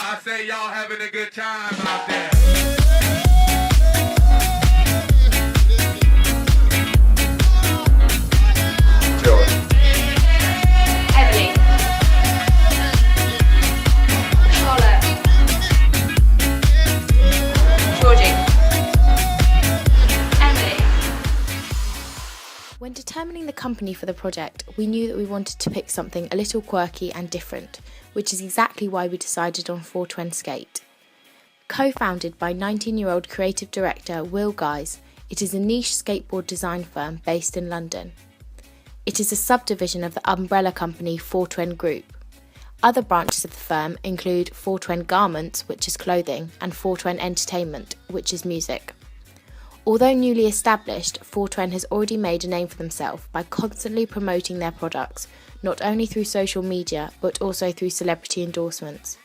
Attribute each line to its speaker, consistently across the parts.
Speaker 1: I say y'all having a good time out there.
Speaker 2: When determining the company for the project, we knew that we wanted to pick something a little quirky and different, which is exactly why we decided on Fourtwen Skate. Co-founded by 19-year-old creative director Will Guys, it is a niche skateboard design firm based in London. It is a subdivision of the umbrella company Fourtwen Group. Other branches of the firm include Fourtwen Garments, which is clothing, and Fourtwen Entertainment, which is music. Although newly established, Fourtwen has already made a name for themselves by constantly promoting their products, not only through social media, but also through celebrity endorsements.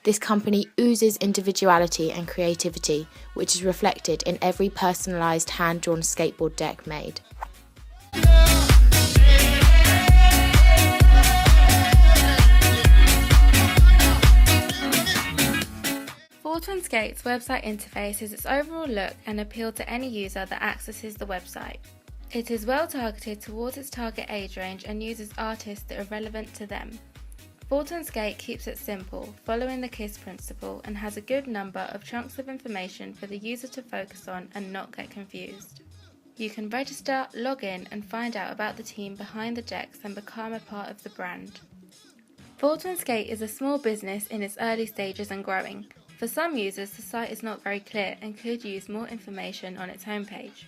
Speaker 2: This company oozes individuality and creativity, which is reflected in every personalised hand-drawn skateboard deck made.
Speaker 3: Fourtwen Skate's website interface is its overall look and appeal to any user that accesses the website. It is well targeted towards its target age range and uses artists that are relevant to them. Fourtwen Skate keeps it simple, following the KISS principle, and has a good number of chunks of information for the user to focus on and not get confused. You can register, log in and find out about the team behind the decks and become a part of the brand. Fourtwen Skate is a small business in its early stages and growing. For some users, the site is not very clear and could use more information on its homepage.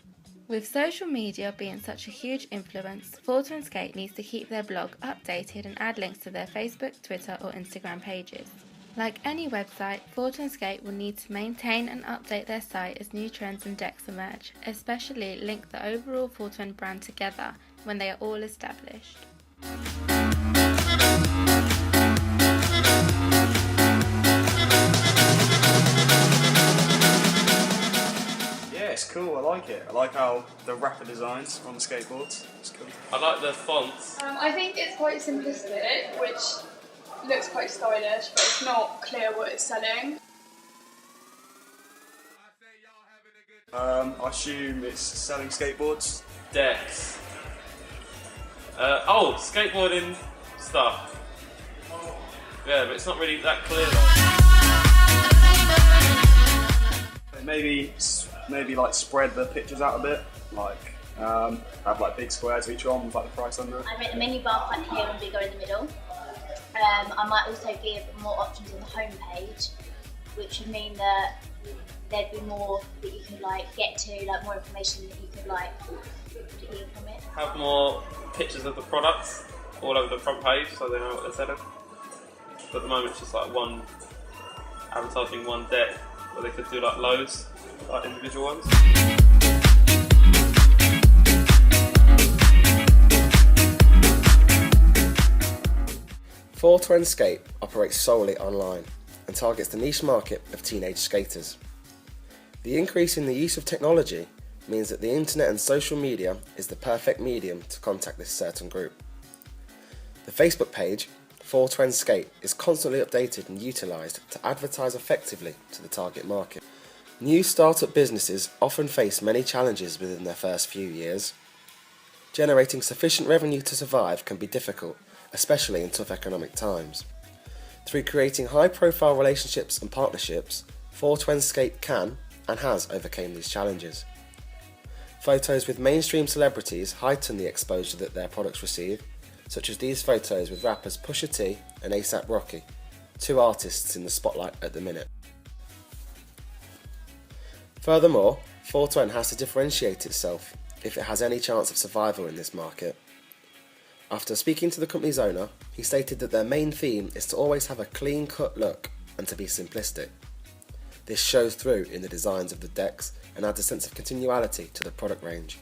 Speaker 3: With social media being such a huge influence, Fourtwen Skate needs to keep their blog updated and add links to their Facebook, Twitter or Instagram pages. Like any website, Fourtwen Skate will need to maintain and update their site as new trends and decks emerge, especially link the overall Fourtwen brand together when they are all established.
Speaker 4: It's cool, I like it. I like how the wrapper designs on the skateboards. It's cool.
Speaker 5: I like the fonts.
Speaker 6: I think it's quite simplistic, which looks quite stylish, but it's not clear what it's selling.
Speaker 4: I assume it's selling skateboards.
Speaker 5: Decks. Skateboarding stuff. Yeah, but it's not really that clear though.
Speaker 4: Maybe like spread the pictures out a bit, like have like big squares each one with like the price under it.
Speaker 7: I make the menu bar quite clear and bigger in the middle. I might also give more options on the home page, which would mean that there'd be more that you could like get to, like more information that you could like glean from it.
Speaker 5: Have more pictures of the products all over the front page so they know what they're selling. But at the moment it's just like advertising one deck, where they could do like loads, like individual ones.
Speaker 8: Fourtwen Skate operates solely online and targets the niche market of teenage skaters. The increase in the use of technology means that the internet and social media is the perfect medium to contact this certain group. The Facebook page, Fourtwen Skate, is constantly updated and utilised to advertise effectively to the target market. New startup businesses often face many challenges within their first few years. Generating sufficient revenue to survive can be difficult, especially in tough economic times. Through creating high-profile relationships and partnerships, Fourtwen Skate can and has overcome these challenges. Photos with mainstream celebrities heighten the exposure that their products receive, such as these photos with rappers Pusha T and A$AP Rocky, two artists in the spotlight at the minute. Furthermore, Fourtwen has to differentiate itself if it has any chance of survival in this market. After speaking to the company's owner, he stated that their main theme is to always have a clean-cut look and to be simplistic. This shows through in the designs of the decks and adds a sense of continuality to the product range.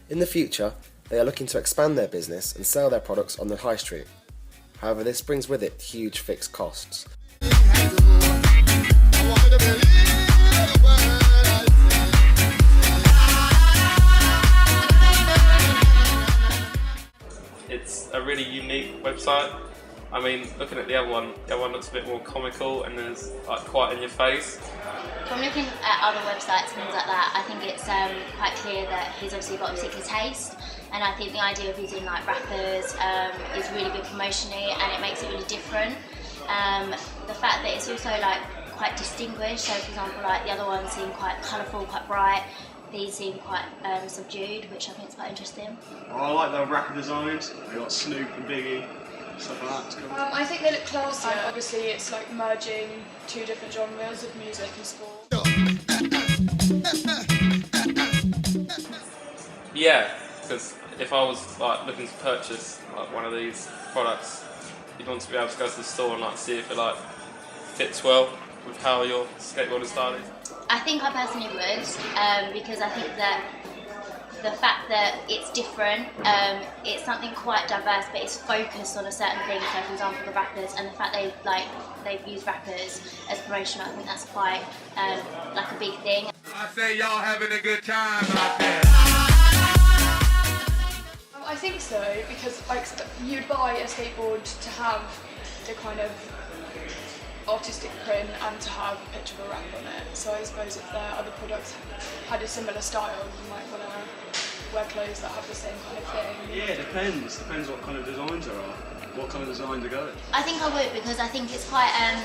Speaker 8: In the future, they are looking to expand their business and sell their products on the high street. However, this brings with it huge fixed costs.
Speaker 5: It's a really unique website. I mean, looking at the other one looks a bit more comical and is like quite in your face.
Speaker 7: From looking at other websites and things like that, I think it's quite clear that he's obviously got a particular taste, and I think the idea of using like rappers is really good promotionally, and it makes it really different. The fact that it's also like quite distinguished, so for example like the other ones seem quite colourful, quite bright, these seem quite subdued, which I think is quite interesting.
Speaker 4: I like the rapper designs. They got Snoop and Biggie, stuff like that. It's cool.
Speaker 6: I think they look classy. Obviously it's like merging two different genres of music and sport.
Speaker 5: Yeah, because if I was like looking to purchase like one of these products, you'd want to be able to go to the store and like see if it like fits well with how your skateboarding style is.
Speaker 7: I think I personally would, because I think that the fact that it's different, it's something quite diverse, but it's focused on a certain thing. So, for example, the rappers, and the fact they've used rappers as promotion, I think that's quite like a big thing.
Speaker 1: I say y'all having a good time out there.
Speaker 6: I think so, because like you'd buy a skateboard to have the kind of artistic print and to have a picture of a rapper on it. So I suppose if their other products had a similar style, you might want to wear clothes that have the same kind of thing.
Speaker 4: Yeah, it depends. Depends what kind of designs there are. What kind of designs are going.
Speaker 7: I think I would, because I think it's quite an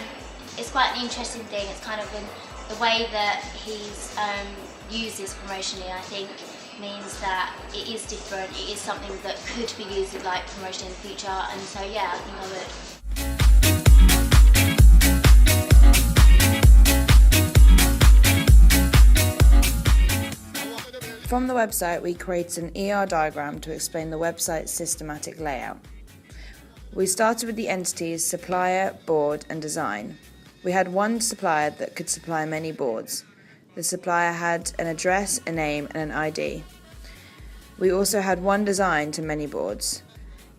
Speaker 7: interesting thing. It's kind of the way that he's used this promotionally, I think, means that it is different. It is something that could be used as like promotion in the future, and so yeah, I think I would.
Speaker 9: From the website, we created an ER diagram to explain the website's systematic layout. We started with the entities supplier, board and design. We had one supplier that could supply many boards. The supplier had an address, a name and an ID. We also had one design to many boards.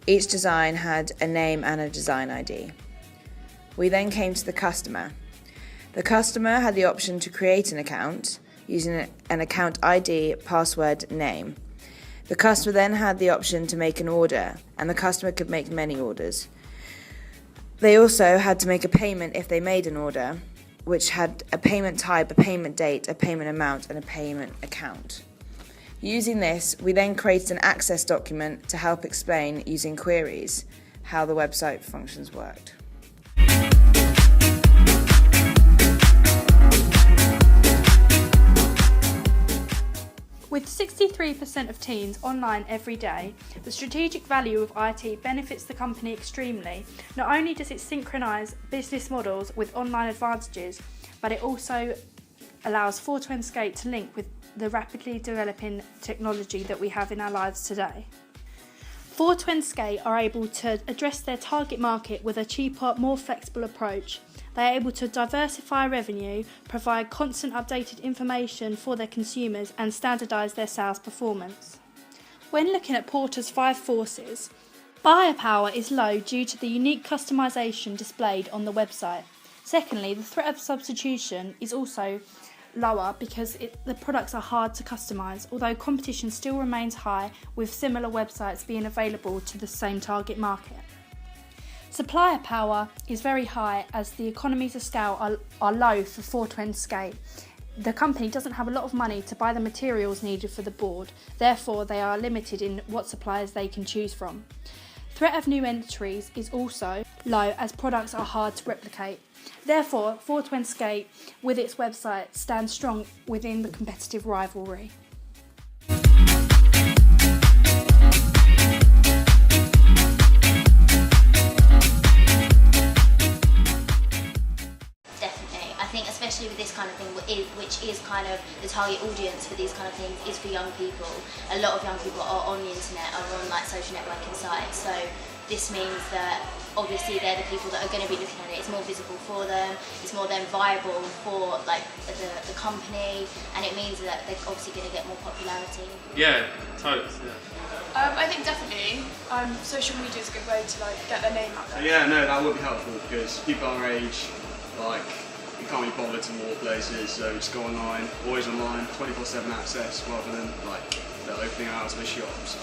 Speaker 9: Each design had a name and a design ID. We then came to the customer. The customer had the option to create an account using an account ID, password, name. The customer then had the option to make an order, and the customer could make many orders. They also had to make a payment if they made an order, which had a payment type, a payment date, a payment amount, and a payment account. Using this, we then created an access document to help explain, using queries, how the website functions worked.
Speaker 10: With 63% of teens online every day, the strategic value of IT benefits the company extremely. Not only does it synchronise business models with online advantages, but it also allows Fourtwen Skate to link with the rapidly developing technology that we have in our lives today. Fourtwen Skate are able to address their target market with a cheaper, more flexible approach. They are able to diversify revenue, provide constant updated information for their consumers and standardise their sales performance. When looking at Porter's 5 forces, buyer power is low due to the unique customisation displayed on the website. Secondly, the threat of substitution is also lower because the products are hard to customise, although competition still remains high with similar websites being available to the same target market. Supplier power is very high as the economies of scale are low for Fourtwen Skate. The company doesn't have a lot of money to buy the materials needed for the board, therefore they are limited in what suppliers they can choose from. Threat of new entries is also low as products are hard to replicate. Therefore, Fourtwen Skate, with its website, stands strong within the competitive rivalry.
Speaker 7: Especially with this kind of thing, which is kind of the target audience for these kind of things is for young people. A lot of young people are on the internet, are on like social networking sites, so this means that obviously they're the people that are going to be looking at it. It's more visible for them, it's more then viable for like the company, and it means that they're obviously going to get more popularity.
Speaker 5: Yeah, totally. Yeah.
Speaker 6: I think definitely social media is a good way to like get their name out there.
Speaker 4: Yeah, no, that would be helpful because people our age, like, you can't be bothered to more places, so just go online, always online, 24/7 access, rather than like they're opening hours of a shop. So.